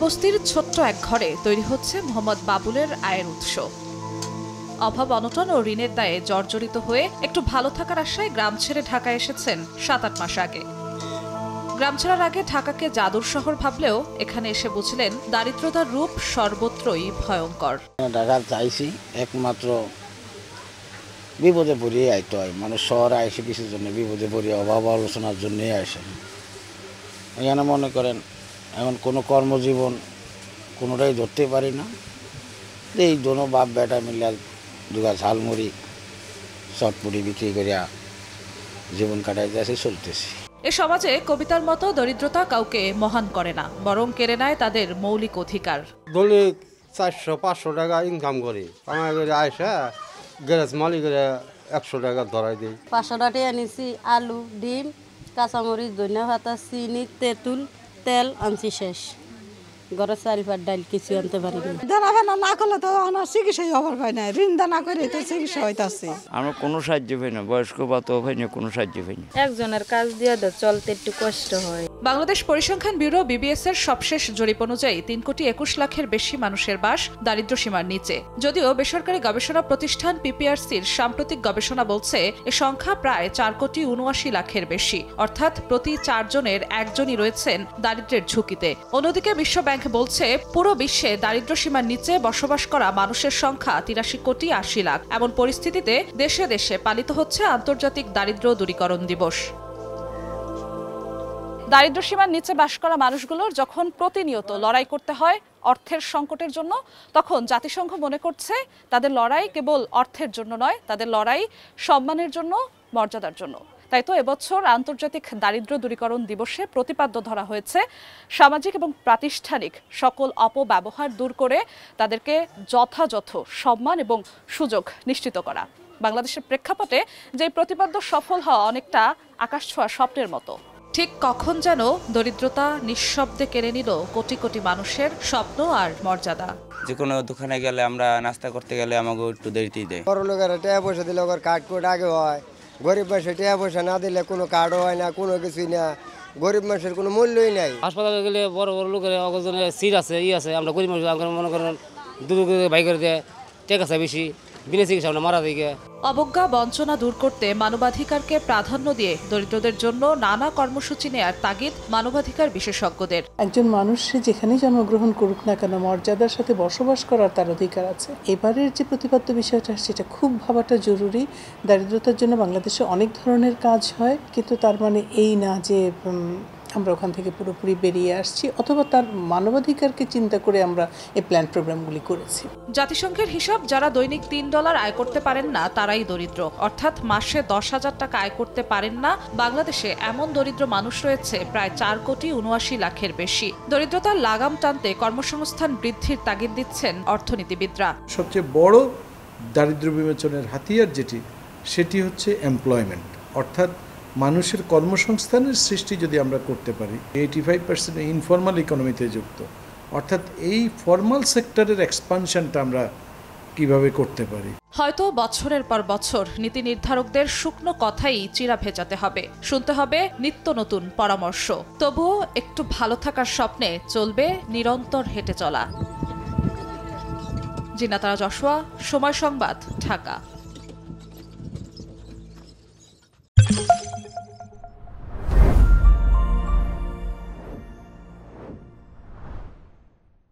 বস্তির ছোট্ট এক ঘরে তৈরি হচ্ছে মোহাম্মদ বাবুলের আয়ের উৎস। অভাব অনটন ও ঋণের দায়ে জর্জরিত হয়ে একটু ভালো থাকার আশায় গ্রাম ছেড়ে ঢাকায় এসেছেন 7-8 মাস আগে। গ্রাম ছাড়ার আগে ঢাকাকে জাদুর শহর ভাবলেও এখানে এসে বুঝলেন দারিদ্রতার রূপ সর্বত্রই ভয়ঙ্কর। ঢাকা চাইছি একমাত্র বিপদে পড়িয়ে আইতে হয়, মানুষ শহরে আইসে কিছুর জন্য বিপদে পড়িয়ে অভাব আলোচনার জন্যই আসে। এখানে মনে করেন এখন কোনো কর্মজীবন কোনোটাই ধরতে পারি না, এই দোনো বাপ বেটা মিলে দুগা ঝালমুড়ি চটপুরি বিক্রি করিয়া জীবন কাটাইতে আসে, চলতেছি। এ সমাজে কবিতার মতো দরিদ্রতা কাউকে মহান করে না, বরং কেড়ে নেয় তাদের মৌলিক অধিকার। দৈনিক 400-500 টাকা ইনকাম করি, আমার আয়সা গ্যারেজ মালিকের 100 টাকা ধরাই দিই। 500 টাকা এনেছি, আলু, ডিম, কাঁচামরিচ, ধনিয়া পাতা, চিনি, তেঁতুল, তেল আনছি শেষ। ঘরে 4 ডাল কিছু আনতে পারিনি। দানা ফেনা না করলে তো আমার চিকিৎসাই হবার পাই না, ঋণ দানা করে তো চিকিৎসা হইতাছে। আমরা কোনো সাহায্য পাই না, বয়স্ক ভাতাও পাই না, কোনো সাহায্য পাই না। একজনের কাজ দিয়ে চলতে একটু কষ্ট হয়। বাংলাদেশ পরিসংখ্যান ব্যুরো BBS এর সবশেষ জরিপ অনুযায়ী 3,21,00,000-এর বেশি মানুষের বাস দারিদ্র্য সীমার নিচে। যদিও বেসরকারি গবেষণা প্রতিষ্ঠান PPRCর সাম্প্রতিক গবেষণা বলছে এ সংখ্যা প্রায় 4,79,00,000-এর বেশি, অর্থাৎ প্রতি 4 জনের একজনই রয়েছেন দারিদ্র্যের ঝুঁকিতে। অন্যদিকে বিশ্ব ব্যাংক বলছে পুরো বিশ্বে দারিদ্র্য সীমার নিচে বসবাস করা মানুষের সংখ্যা 83,80,00,000। এমন পরিস্থিতিতে দেশে দেশে পালিত হচ্ছে আন্তর্জাতিক দারিদ্র্য দূরীকরণ দিবস। দারিদ্র্য সীমার নিচে বাস করা মানুষগুলোর যখন প্রতিনিয়ত লড়াই করতে হয় অর্থের সংকটের জন্য, তখন জাতিসংঘ মনে করছে তাদের লড়াই কেবল অর্থের জন্য নয়, তাদের লড়াই সম্মানের জন্য, মর্যাদার জন্য। তাই তো এবছর আন্তর্জাতিক দারিদ্র্য দূরীকরণ দিবসে প্রতিপাদ্য ধরা হয়েছে সামাজিক এবং প্রাতিষ্ঠানিক সকল অপব্যবহার দূর করে তাদেরকে যথাযথ সম্মান এবং সুযোগ নিশ্চিত করা। বাংলাদেশের প্রেক্ষাপটে যে প্রতিপাদ্য সফল হওয়া অনেকটা আকাশছোঁয়া স্বপ্নের মতো। ঠিক কখন যেন দরিদ্রতা নিঃশব্দে কেড়ে নিল কোটি কোটি মানুষের স্বপ্ন আর মর্যাদা। যে কোনো দোকানে গেলে আমরা নাস্তা করতে গেলে আমাকে একটু দেরিতেই দেয়। বড় লোকেরা টাকা পয়সা দিলে ওর কার্ড কোড আগে হয়, গরিব মানুষের টাকা পয়সা না দিলে কোনো কার্ডও হয় না, কোনো কিছুই না, গরিব মানুষের কোনো মূল্যই নাই। হাসপাতালে গেলে বড় বড় লোকের অগজনে সিট আছে, আছে, আমরা গরিব মানুষ মনে করেন দুধ ভাই করে দেয়, টেক আছে বেশি, বিনা চিকিৎসা আমরা মারা দিকে। অবজ্ঞা বঞ্চনা দূর করতে মানবাধিকারকে প্রাধান্য দিয়ে দরিদ্রদের জন্য নানা কর্মসূচি নেয়ার তাগিদ মানবাধিকার বিশেষজ্ঞদের। একজন মানুষ যেখানেই জন্মগ্রহণ করুক না কেন মর্যাদার সাথে বসবাস করার তার অধিকার আছে। এবারের যে প্রতিপাদ্য বিষয়টা সেটা খুব ভাবাটা জরুরি। দারিদ্রতার জন্য বাংলাদেশে অনেক ধরনের কাজ হয়, কিন্তু তার মানে এই না যে আমরা ওখান থেকে পুরোপুরি বেরিয়ে আসছি, অথবা তার মানবাধিকারকে চিন্তা করে আমরা এই প্ল্যান প্রোগ্রামগুলি করেছি। জাতিসংঘের হিসাব, যারা দৈনিক $3 আয় করতে পারেন না তারাই দরিদ্র, অর্থাৎ মাসে 10,000 টাকা আয় করতে পারেন না। বাংলাদেশে এমন দরিদ্র মানুষ রয়েছে প্রায় 4,79,00,000-এর বেশি। দরিদ্রতার লাগাম টানতে কর্মসংস্থান বৃদ্ধির তাগিদ দিচ্ছেন অর্থনীতিবিদরা। সবচেয়ে বড় দারিদ্র বিমোচনের হাতিয়ার সেটি হচ্ছে এমপ্লয়মেন্ট, অর্থাৎ মানুষের কর্মসংস্থানের সৃষ্টি যদি আমরা করতে পারি। 85% ইনফর্মাল ইকোনমিতে যুক্ত, অর্থাৎ এই ফর্মাল সেক্টরের এক্সপানশনটা আমরা কিভাবে করতে পারি। হয়তো বছরের পর বছর নীতি নির্ধারকদের শুকনো কথাই চিরা ভেজাতে হবে, শুনতে হবে নিত্য নতুন পরামর্শ। তবুও একটু ভালো থাকার স্বপ্নে চলবে নিরন্তর হেঁটে চলা। জিনাতারা জশুয়া, সময় সংবাদ, ঢাকা।